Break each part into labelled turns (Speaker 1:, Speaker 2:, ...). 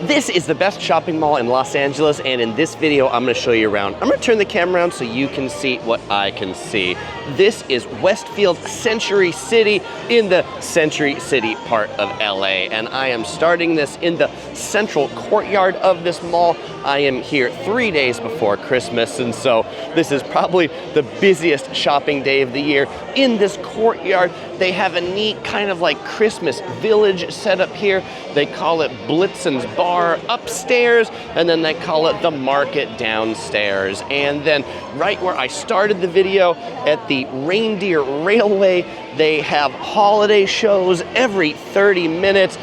Speaker 1: This is the best shopping mall in Los Angeles, and in this video, I'm gonna show you around. I'm gonna turn the camera around so you can see what I can see. This is Westfield Century City in the Century City part of LA, and I am starting this in the central courtyard of this mall. I am here 3 days before Christmas, and so this is probably the busiest shopping day of the year. In this courtyard, they have a neat kind of like Christmas village set up here. They call it Blitzen's Bar upstairs, and then they call it the Market downstairs. And then right where I started the video at the Reindeer Railway, they have holiday shows every 30 minutes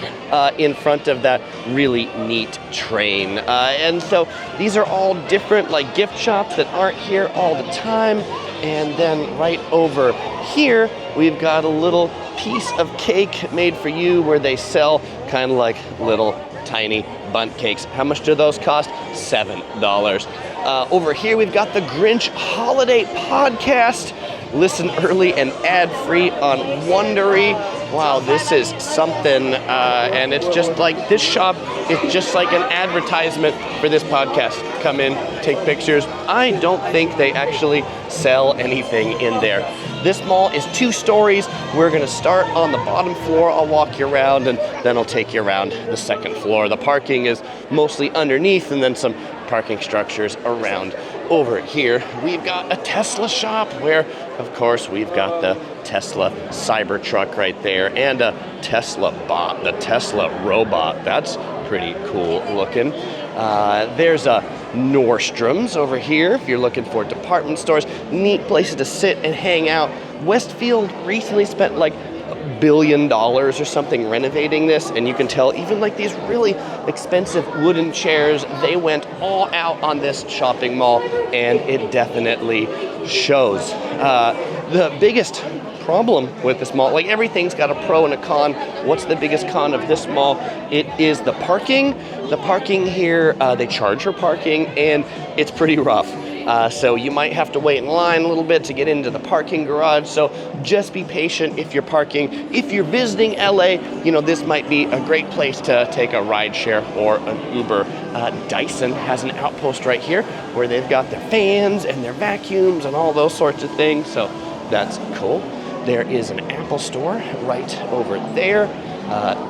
Speaker 1: in front of that really neat train. And so these are all different like gift shops that aren't here all the time. And then right over here, we've got a little piece of cake made for you where they sell kind of like little tiny bundt cakes. How much do those cost? $7. Over here, we've got the Grinch Holiday Podcast. Listen early and ad-free on Wondery. Wow, this is something, and it's just like this shop is just like an advertisement for this podcast. Come in, take pictures. I don't think they actually sell anything in there. This mall is 2 stories. We're gonna start on the bottom floor. I'll walk you around and then I'll take you around the second floor. The parking is mostly underneath and then some parking structures around. Over here, we've got a Tesla shop where, of course, we've got the Tesla Cybertruck right there and a Tesla bot, the Tesla robot. That's pretty cool looking. There's a Nordstrom's over here if you're looking for department stores. Neat places to sit and hang out. Westfield recently spent like $1 billion or something renovating this, and you can tell even like these really expensive wooden chairs, they went all out on this shopping mall, and it definitely shows. The biggest problem with this mall, like everything's got a pro and a con. What's the biggest con of this mall? It is the parking. The parking here, they charge for parking, and it's pretty rough. So you might have to wait in line a little bit to get into the parking garage. So just be patient if you're parking. If you're visiting LA, you know, this might be a great place to take a ride share or an Uber. Dyson has an outpost right here where they've got their fans and their vacuums and all those sorts of things. So that's cool. There is an Apple store right over there.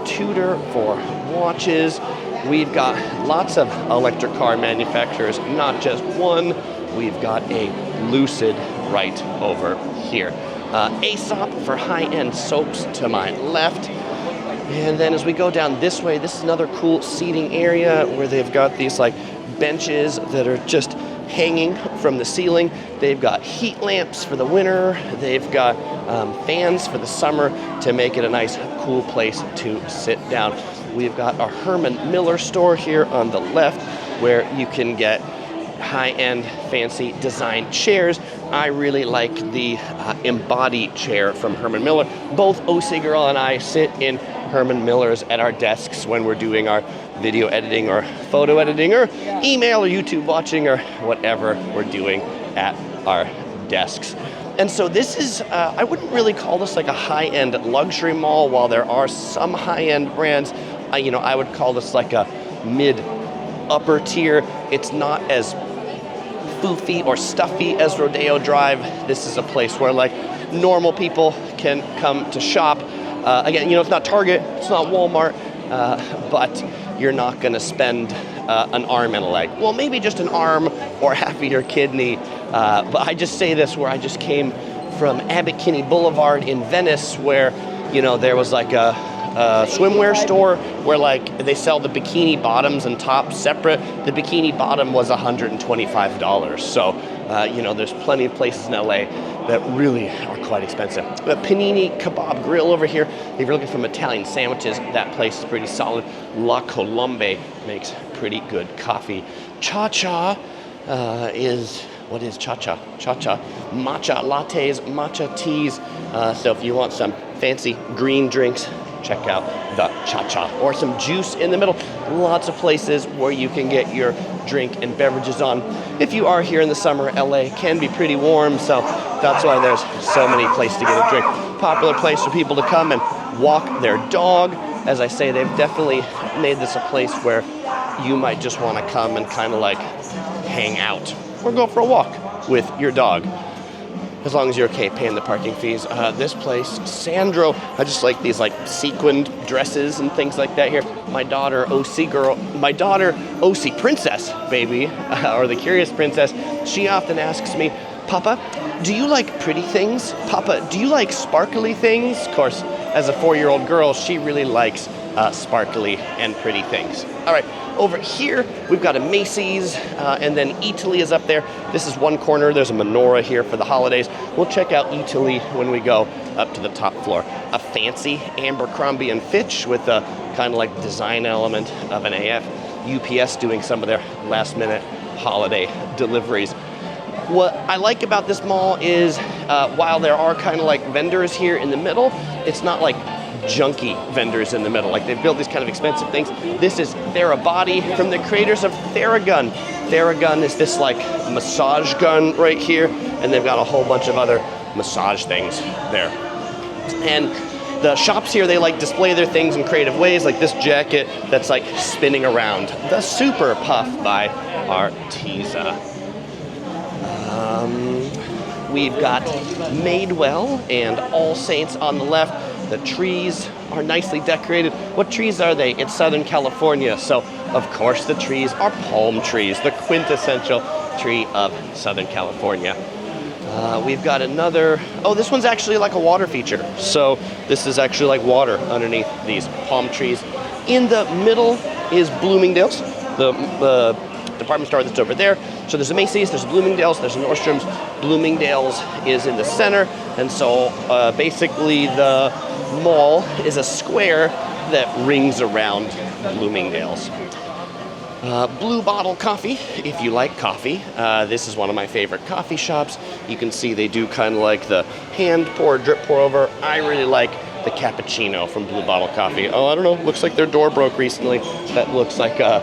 Speaker 1: Tudor for watches. We've got lots of electric car manufacturers, not just one. We've got a Lucid right over here. Aesop for high-end soaps to my left. And then as we go down this way, this is another cool seating area where they've got these like benches that are just hanging from the ceiling. They've got heat lamps for the winter. They've got fans for the summer to make it a nice, cool place to sit down. We've got a Herman Miller store here on the left where you can get high-end, fancy design chairs. I really like the Embody chair from Herman Miller. Both OC Girl and I sit in Herman Miller's at our desks when we're doing our video editing or photo editing or email or YouTube watching or whatever we're doing at our desks. And so this is, I wouldn't really call this like a high-end luxury mall. While there are some high-end brands, I would call this like a mid-upper tier. It's not as foofy or stuffy as Rodeo Drive. This is a place where like normal people can come to shop. Again, it's not Target, it's not Walmart, but you're not gonna spend an arm and a leg. Well, maybe just an arm or half of your kidney. But I just say this where I just came from Abbot Kinney Boulevard in Venice where, there was like a swimwear store where like they sell the bikini bottoms and tops separate. The bikini bottom was $125. So, there's plenty of places in LA that really are quite expensive. The Panini Kebab Grill over here, if you're looking for Italian sandwiches, that place is pretty solid. La Colombe makes pretty good coffee. Cha-Cha what is Cha-Cha? Cha-Cha, matcha lattes, matcha teas. So if you want some fancy green drinks, check out the Cha-Cha. Or some juice in the middle. Lots of places where you can get your drink and beverages on. If you are here in the summer, LA can be pretty warm, so that's why there's so many places to get a drink. Popular place for people to come and walk their dog. As I say, they've definitely made this a place where you might just want to come and kind of like hang out or go for a walk with your dog. As long as you're okay paying the parking fees. This place, Sandro, I just like these like sequined dresses and things like that here. My daughter, OC Princess, baby, or the Curious Princess, she often asks me, Papa, do you like pretty things? Papa, do you like sparkly things? Of course, as a 4-year-old girl, she really likes sparkly and pretty things. All right, over here, we've got a Macy's, and then Italy is up there. This is one corner. There's a menorah here for the holidays. We'll check out Italy when we go up to the top floor. A fancy Abercrombie and Fitch with a kind of like design element of an AF. UPS doing some of their last minute holiday deliveries. What I like about this mall is while there are kind of like vendors here in the middle, it's not like junky vendors in the middle. Like they've built these kind of expensive things. This is Therabody from the creators of Theragun. Theragun is this like massage gun right here, and they've got a whole bunch of other massage things there. And the shops here, they like display their things in creative ways, like this jacket that's like spinning around. The Super Puff by Arteza. We've got Madewell and All Saints on the left. The trees are nicely decorated. What trees are they? It's Southern California, so of course the trees are palm trees, the quintessential tree of Southern California. We've got another, oh, this one's actually like a water feature. So this is actually like water underneath these palm trees. In the middle is Bloomingdale's, the department store that's over there. So there's a Macy's, there's a Bloomingdale's, there's a Nordstrom's. Bloomingdale's is in the center, and so basically the mall is a square that rings around Bloomingdale's. Blue Bottle Coffee, if you like coffee. This is one of my favorite coffee shops. You can see they do kind of like the hand pour, drip pour over. I really like the cappuccino from Blue Bottle Coffee. Oh, I don't know, looks like their door broke recently. That looks like a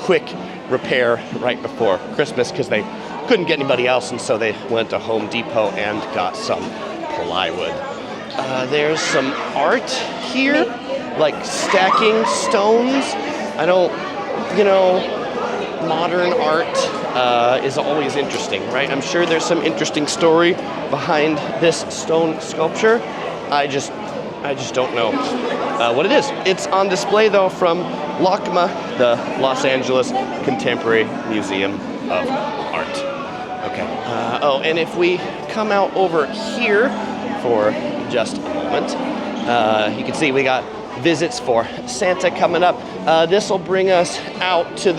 Speaker 1: quick repair right before Christmas because they couldn't get anybody else, and so they went to Home Depot and got some plywood. There's some art here, like stacking stones. I don't, modern art is always interesting, right? I'm sure there's some interesting story behind this stone sculpture. I just don't know what it is. It's on display though from LACMA, the Los Angeles Contemporary Museum of Art. Okay. Oh, and if we come out over here for just a moment, you can see we got visits for Santa coming up. This will bring us out to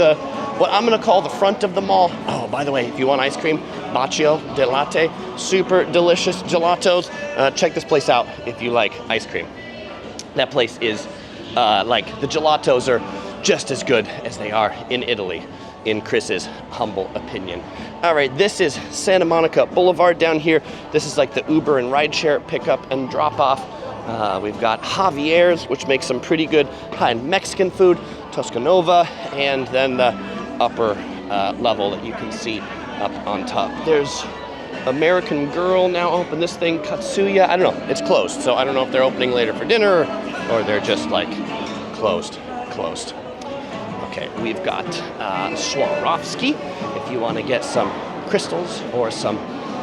Speaker 1: what I'm going to call the front of the mall. Oh, by the way, if you want ice cream, Bacio de Latte, super delicious gelatos. Check this place out if you like ice cream. That place is like the gelatos are just as good as they are in Italy, in Chris's humble opinion. All right, this is Santa Monica Boulevard down here. This is like the Uber and rideshare pickup and drop off. We've got Javier's, which makes some pretty good high-end Mexican food, Toscanova, and then the upper level that you can see up on top. There's American Girl now open. This thing, Katsuya, I don't know, it's closed. So I don't know if they're opening later for dinner or they're just like closed. Okay, we've got Swarovski, if you want to get some crystals or some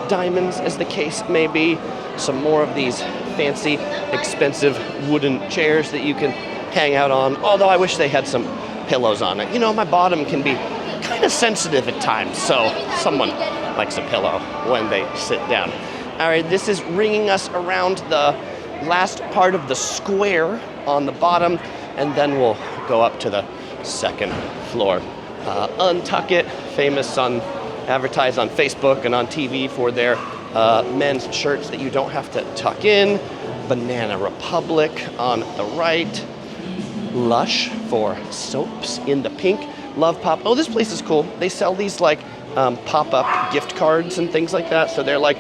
Speaker 1: diamonds, as the case may be. Some more of these fancy, expensive wooden chairs that you can hang out on, although I wish they had some pillows on it. My bottom can be kind of sensitive at times, so someone likes a pillow when they sit down. All right, this is ringing us around the last part of the square on the bottom, and then we'll go up to the second floor. Untuck It, famous advertised on Facebook and on TV for their men's shirts that you don't have to tuck in. Banana Republic on the right. Lush for soaps in the pink. Love Pop. Oh, this place is cool. They sell these like pop-up gift cards and things like that. So they're like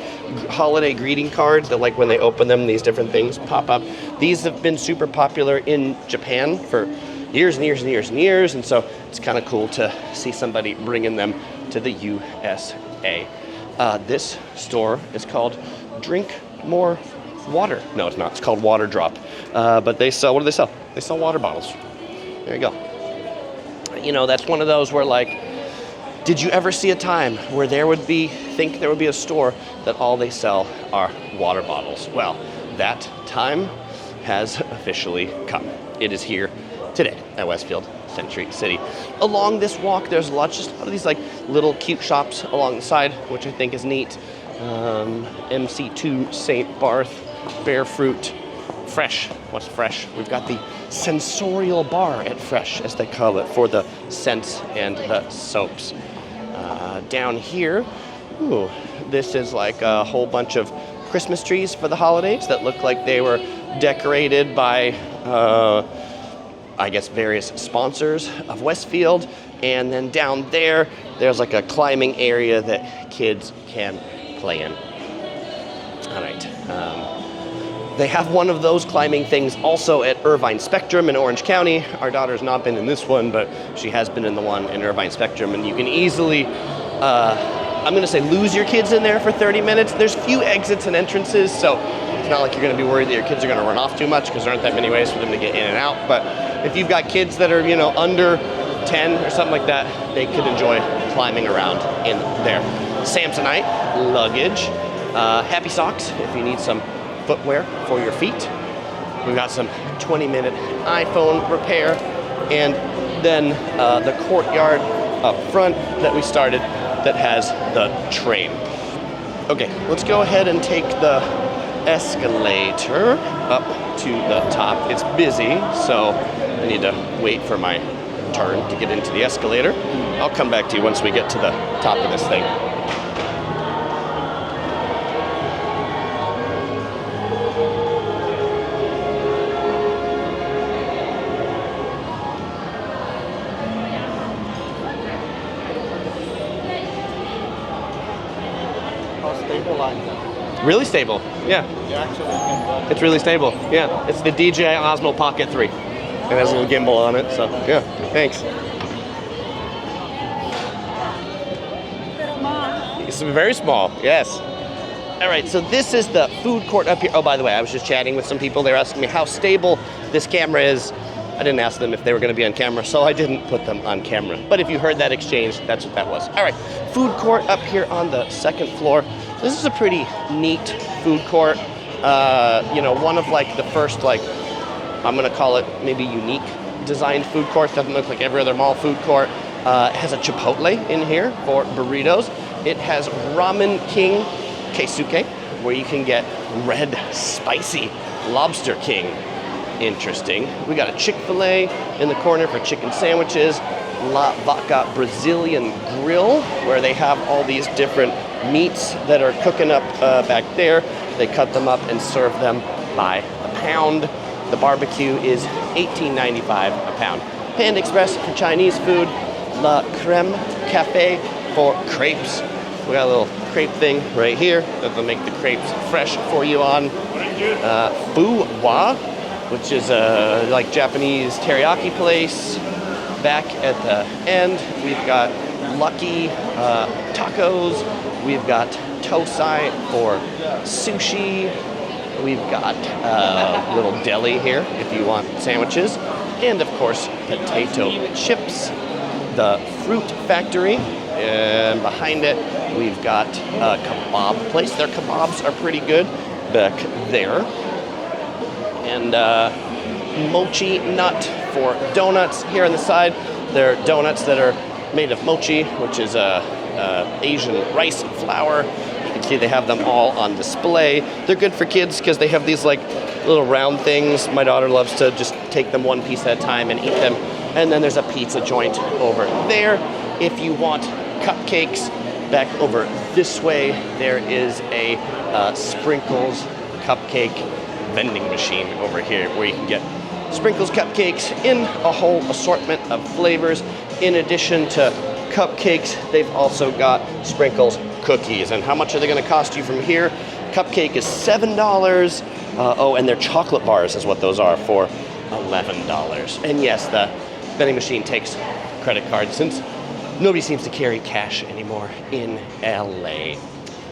Speaker 1: holiday greeting cards that, like, when they open them, these different things pop up. These have been super popular in Japan for years and years and years and years, and so it's kind of cool to see somebody bringing them to the USA. This store is called Drink More Water. No, it's not. It's called Water Drop. But they sell, what do they sell? They sell water bottles. There you go. You know, that's one of those where like, did you ever see a time where there would be a store that all they sell are water bottles? Well, that time has officially come. It is here today at Westfield Century City. Along this walk, there's just a lot of these like little cute shops along the side, which I think is neat. MC2 St. Barth, Bear Fruit, Fresh. What's Fresh? We've got the sensorial bar at Fresh, as they call it, for the scents and the soaps. Down here, ooh, this is like a whole bunch of Christmas trees for the holidays that look like they were decorated by, I guess, various sponsors of Westfield. And then down there, there's like a climbing area that kids can play in. All right. They have one of those climbing things also at Irvine Spectrum in Orange County. Our daughter's not been in this one, but she has been in the one in Irvine Spectrum. And you can easily, I'm going to say, lose your kids in there for 30 minutes. There's few exits and entrances, so it's not like you're going to be worried that your kids are going to run off too much, because there aren't that many ways for them to get in and out. But if you've got kids that are, you know, under 10 or something like that, they could enjoy climbing around in there. Samsonite luggage, Happy Socks if you need some footwear for your feet. We've got some 20-minute iPhone repair, and then the courtyard up front that we started that has the train. Okay, let's go ahead and take the escalator up to the top. It's busy, so I need to wait for my turn to get into the escalator. I'll come back to you once we get to the top of this thing. Really stable, yeah. It's really stable, yeah. It's the DJI Osmo Pocket 3. It has a little gimbal on it, so yeah, thanks. It's very small, yes. All right, so this is the food court up here. Oh, by the way, I was just chatting with some people. They were asking me how stable this camera is. I didn't ask them if they were going to be on camera, so I didn't put them on camera. But if you heard that exchange, that's what that was. All right, food court up here on the second floor. This is a pretty neat food court. You know, one of like the first, like, I'm gonna call it maybe unique designed food court. Doesn't look like every other mall food court. It has a Chipotle in here for burritos. It has Ramen King Keisuke, where you can get red spicy Lobster King. Interesting. We got a Chick-fil-A in the corner for chicken sandwiches. La Vaca Brazilian Grill, where they have all these different meats that are cooking up back there. They cut them up and serve them by the pound. The barbecue is $18.95 a pound. Panda Express for Chinese food. La Creme Cafe for crepes. We got a little crepe thing right here that will make the crepes fresh for you on. Fu Wa, which is a like Japanese teriyaki place. Back at the end, we've got Lucky Tacos. We've got Tosai for sushi. We've got a little deli here if you want sandwiches. And of course, potato chips. The Fruit Factory. And behind it, we've got a kebab place. Their kebabs are pretty good back there. And Mochi Nut for donuts here on the side. They're donuts that are made of mochi, which is Asian rice flour. You can see they have them all on display. They're good for kids because they have these like little round things. My daughter loves to just take them one piece at a time and eat them. And then there's a pizza joint over there. If you want cupcakes, back over this way, there is a Sprinkles cupcake vending machine over here where you can get Sprinkles cupcakes in a whole assortment of flavors. In addition to cupcakes, they've also got Sprinkles cookies. And how much are they going to cost you from here? Cupcake is $7. Oh, and their chocolate bars is what those are for $11. And yes, the vending machine takes credit cards since nobody seems to carry cash anymore in LA.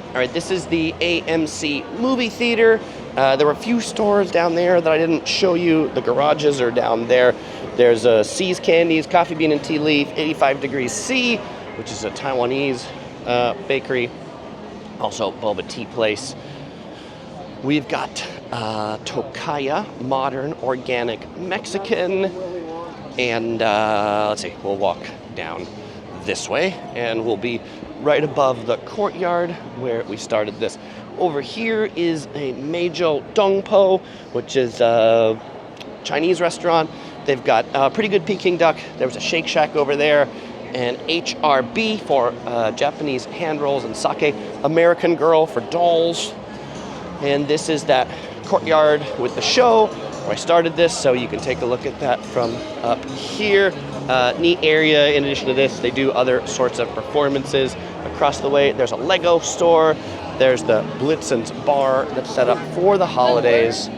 Speaker 1: All right, this is the AMC movie theater. There were a few stores down there that I didn't show you. The garages are down there. There's C's Candies, Coffee Bean and Tea Leaf, 85 Degrees C, which is a Taiwanese bakery. Also, boba tea place. We've got Tokaya, modern, organic Mexican. And let's see, we'll walk down this way and we'll be right above the courtyard where we started this. Over here is a Meijo Dongpo, which is a Chinese restaurant. They've got pretty good Peking duck. There's a Shake Shack over there. And HRB for Japanese hand rolls and sake. American Girl for dolls. And this is that courtyard with the show where I started this, so you can take a look at that from up here. Neat area. In addition to this, they do other sorts of performances. Across the way, there's a Lego store. There's the Blitzen's bar that's set up for the holidays.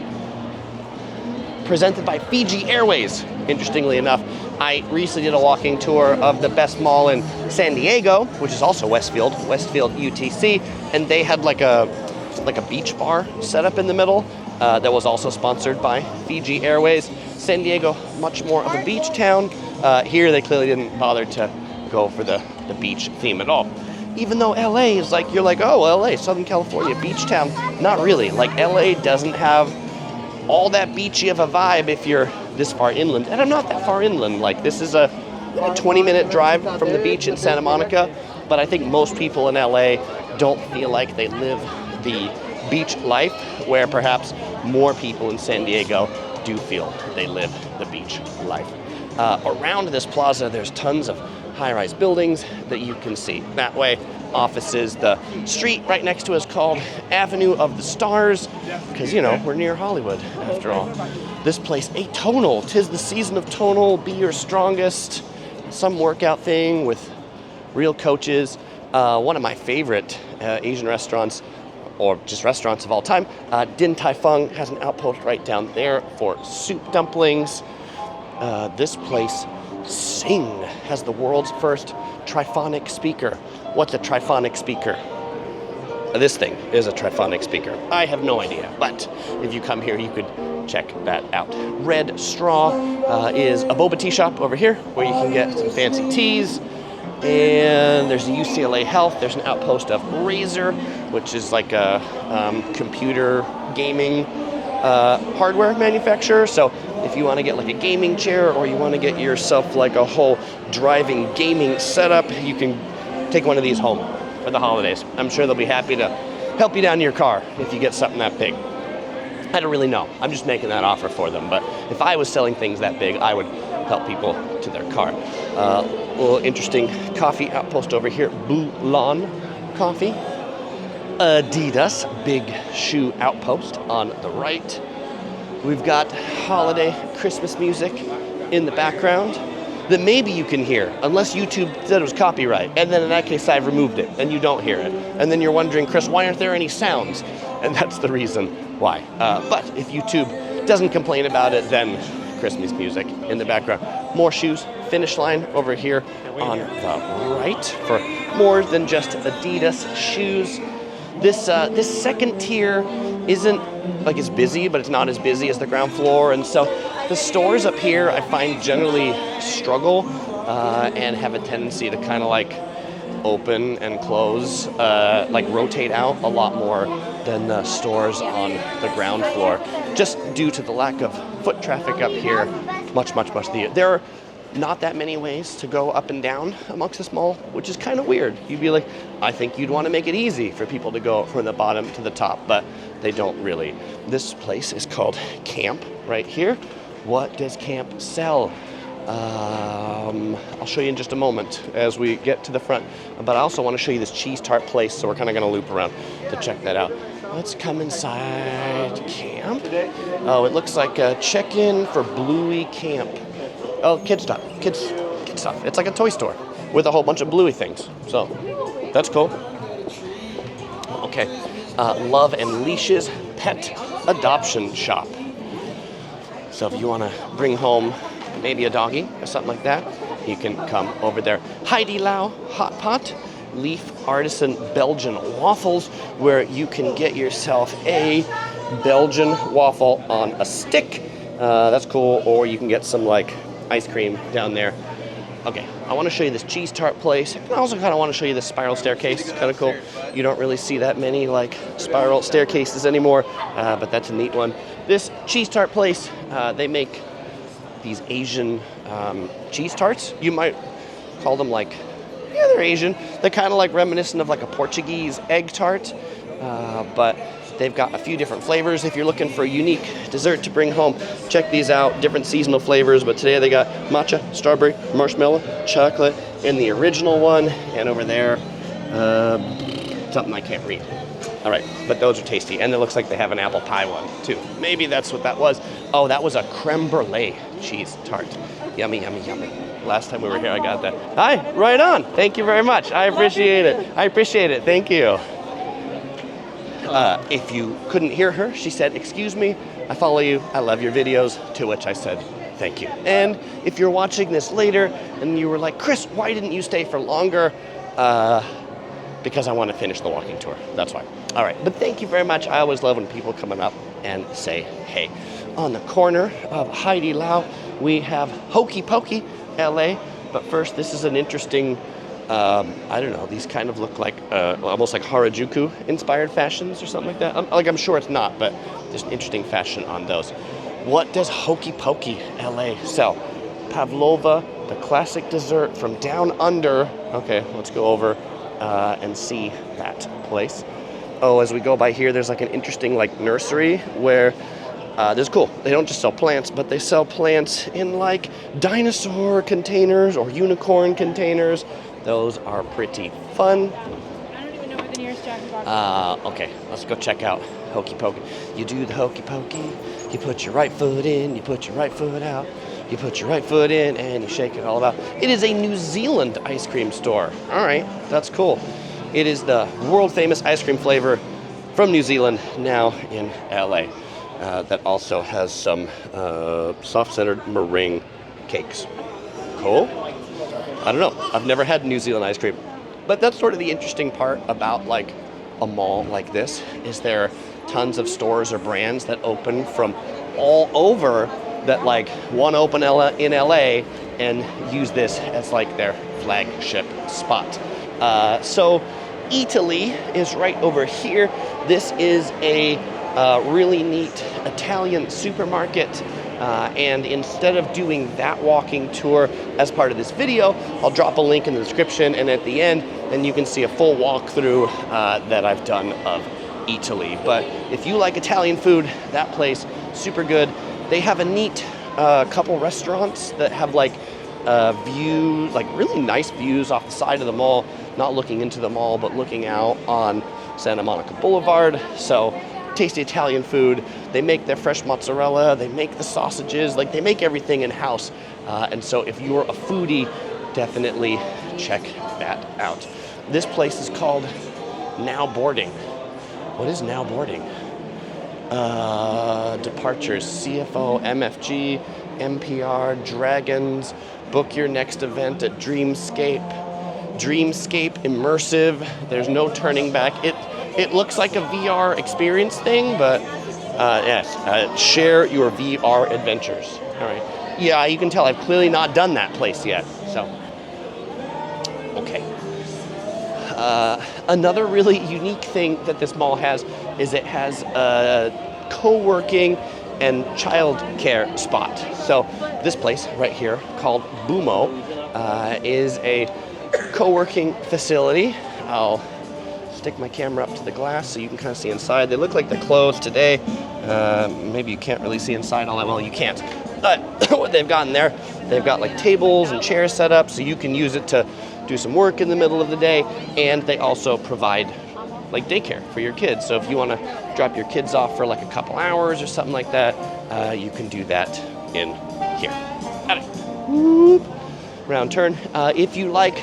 Speaker 1: Presented by Fiji Airways, interestingly enough. I recently did a walking tour of the best mall in San Diego, which is also Westfield UTC, and they had like a beach bar set up in the middle that was also sponsored by Fiji Airways. San Diego, much more of a beach town. Here they clearly didn't bother to go for the beach theme at all. Even though LA is like, you're like, oh, LA, Southern California, beach town. Not really. Like, LA doesn't have all that beachy of a vibe if you're this far inland. And I'm not that far inland. Like, this is a 20-minute drive from the beach in Santa Monica. But I think most people in LA don't feel like they live the beach life, where perhaps more people in San Diego do feel they live the beach life. Around this plaza, there's tons of high-rise buildings that you can see. That way, offices. The street right next to us called Avenue of the Stars, because, you know, we're near Hollywood, after all. This place, Atonal. 'Tis the season of tonal, be your strongest. Some workout thing with real coaches. One of my favorite Asian restaurants, or just restaurants of all time, Din Tai Fung has an outpost right down there for soup dumplings. This place, Sing, has the world's first triphonic speaker. What's a triphonic speaker? This thing is a triphonic speaker. I have no idea, but if you come here, you could check that out. Red Straw is a boba tea shop over here where you can get some fancy teas. And there's a UCLA Health. There's an outpost of Razer, which is like a computer gaming hardware manufacturer. So if you want to get like a gaming chair, or you want to get yourself like a whole driving gaming setup, you can take one of these home for the holidays. I'm sure they'll be happy to help you down your car if you get something that big. I don't really know. I'm just making that offer for them. But if I was selling things that big, I would help people to their car. Little interesting coffee outpost over here, Bulan Coffee. Adidas, big shoe outpost on the right. We've got holiday Christmas music in the background that maybe you can hear, unless YouTube said it was copyright. And then in that case, I've removed it and you don't hear it. And then you're wondering, Chris, why aren't there any sounds? And that's the reason why. But if YouTube doesn't complain about it, then Christmas music in the background. More shoes, Finish Line over here on the right for more than just Adidas shoes. This second tier isn't like as busy, but it's not as busy as the ground floor. And so the stores up here, I find, generally struggle and have a tendency to kind of like open and close, like rotate out a lot more than the stores on the ground floor, just due to the lack of foot traffic up here. Much. There are not that many ways to go up and down amongst this mall, which is kind of weird. You'd be like, I think you'd want to make it easy for people to go from the bottom to the top, but they don't really. This place is called Camp right here. What does Camp sell? I'll show you in just a moment as we get to the front, but I also want to show you this cheese tart place, so we're kind of going to loop around to check that out. Let's come inside Camp. Oh, it looks like a check-in for Bluey Camp. Oh, kid stuff. It's like a toy store with a whole bunch of Bluey things. So that's cool. Okay, Love and Leash's Pet Adoption Shop. So if you want to bring home maybe a doggy or something like that, you can come over there. Heidi Lau Hot Pot, Leaf Artisan Belgian Waffles, where you can get yourself a Belgian waffle on a stick. That's cool. Or you can get some like ice cream down there. Okay, I want to show you this cheese tart place. I also kind of want to show you this spiral staircase. It's kind of cool. You don't really see that many like spiral staircases anymore, but that's a neat one. This cheese tart place, they make these Asian cheese tarts. You might call them like, yeah, they're Asian. They're kind of like reminiscent of like a Portuguese egg tart, but they've got a few different flavors. If you're looking for a unique dessert to bring home, check these out. Different seasonal flavors, but today they got matcha, strawberry, marshmallow, chocolate, and the original one. And over there, something I can't read. All right, but those are tasty. And it looks like they have an apple pie one too. Maybe that's what that was. Oh, that was a creme brulee cheese tart. Yummy, yummy, yummy. Last time we were here, I got that. Hi, right on. Thank you very much. I appreciate it. I appreciate it. Thank you. If you couldn't hear her, she said, "Excuse me, I follow you, I love your videos," to which I said, "Thank you." And if you're watching this later and you were like, "Chris, why didn't you stay for longer?" Because I want to finish the walking tour, that's why. All right, but thank you very much. I always love when people come up and say, hey. On the corner of Heidi Lau, we have Hokey Pokey, LA. But first, this is an interesting, I don't know, these kind of look like almost like Harajuku inspired fashions or something like that. I'm sure it's not, but there's an interesting fashion on those. What does Hokey Pokey LA sell? Pavlova, the classic dessert from down under. Okay, let's go over and see that place. Oh, as we go by here, there's like an interesting like nursery where this is cool. They don't just sell plants, but they sell plants in like dinosaur containers or unicorn containers. Those are pretty fun.
Speaker 2: I don't even know where the nearest Jack in the Box is.
Speaker 1: Okay, let's go check out Hokey Pokey. You do the Hokey Pokey, you put your right foot in, you put your right foot out, you put your right foot in, and you shake it all about. It is a New Zealand ice cream store. All right, that's cool. It is the world famous ice cream flavor from New Zealand, now in LA. That also has some soft-centered meringue cakes. Cool. I don't know. I've never had New Zealand ice cream. But that's sort of the interesting part about like a mall like this, is there are tons of stores or brands that open from all over that like want to open in LA and use this as like their flagship spot. So Italy is right over here. This is a really neat Italian supermarket, and instead of doing that walking tour as part of this video, I'll drop a link in the description, and at the end then you can see a full walkthrough that I've done of Italy. But if you like Italian food, that place, super good. They have a neat couple restaurants that have like view, like really nice views off the side of the mall, not looking into the mall, but looking out on Santa Monica Boulevard. So tasty Italian food. They make their fresh mozzarella, they make the sausages, like they make everything in-house. And so if you're a foodie, definitely check that out. This place is called Now Boarding. What is Now Boarding? Departures, CFO, MFG, NPR, Dragons, book your next event at Dreamscape. Dreamscape Immersive, there's no turning back. It looks like a VR experience thing, but yes, share your VR adventures. All right. Yeah, you can tell I've clearly not done that place yet, so. Okay. Another really unique thing that this mall has is it has a co-working and child care spot. So this place right here called Bumo is a co-working facility. I'll stick my camera up to the glass so you can kind of see inside. They look like they're closed today. Maybe you can't really see inside all that well. You can't. But what they've got in there, they've got like tables and chairs set up so you can use it to do some work in the middle of the day. And they also provide like daycare for your kids. So if you want to drop your kids off for like a couple hours or something like that, you can do that in here. Whoop. Round turn. If you like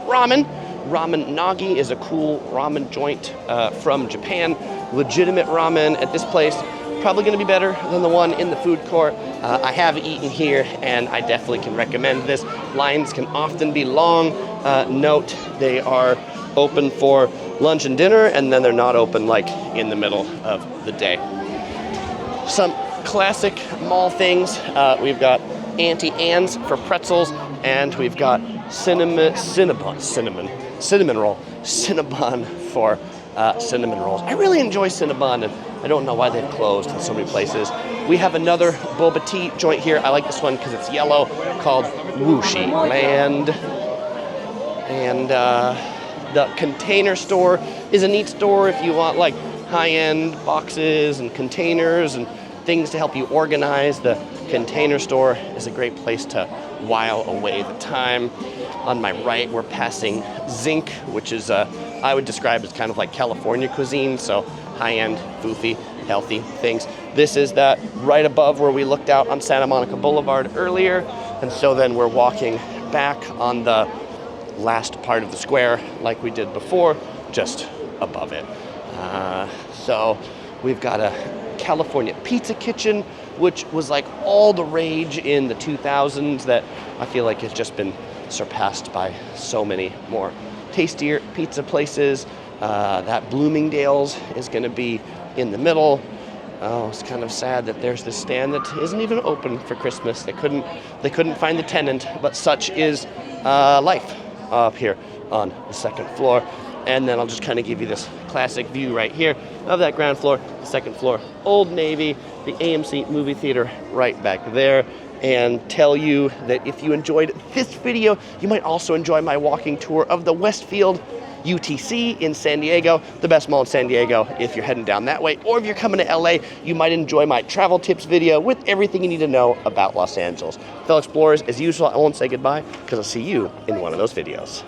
Speaker 1: ramen, Ramen Nagi is a cool ramen joint from Japan. Legitimate ramen at this place. Probably going to be better than the one in the food court. I have eaten here and I definitely can recommend this. Lines can often be long. Note they are open for lunch and dinner, and then they're not open like in the middle of the day. Some classic mall things. We've got Auntie Anne's for pretzels, and we've got cinnamon roll, Cinnabon for cinnamon rolls. I really enjoy Cinnabon, and I don't know why they've closed in so many places. We have another boba tea joint here. I like this one because it's yellow, called Wooshie Land. And the Container Store is a neat store if you want like high-end boxes and containers and things to help you organize. The Container Store is a great place to while away the time. On my right, we're passing Zinc, which is I would describe as kind of like California cuisine, so high-end, foofy, healthy things. This is that right above where we looked out on Santa Monica Boulevard earlier, and so then we're walking back on the last part of the square like we did before, just above it. So we've got a California pizza kitchen, which was like all the rage in the 2000s that I feel like has just been surpassed by so many more tastier pizza places. That Bloomingdale's is going to be in the middle. Oh, it's kind of sad that there's this stand that isn't even open for Christmas. They couldn't find the tenant, but such is life up here on the second floor. And then I'll just kind of give you this classic view right here of that ground floor, the second floor, Old Navy, the AMC movie theater right back there, and tell you that if you enjoyed this video, you might also enjoy my walking tour of the Westfield UTC in San Diego, the best mall in San Diego if you're heading down that way, or if you're coming to LA, you might enjoy my travel tips video with everything you need to know about Los Angeles. Fellow explorers, as usual, I won't say goodbye because I'll see you in one of those videos.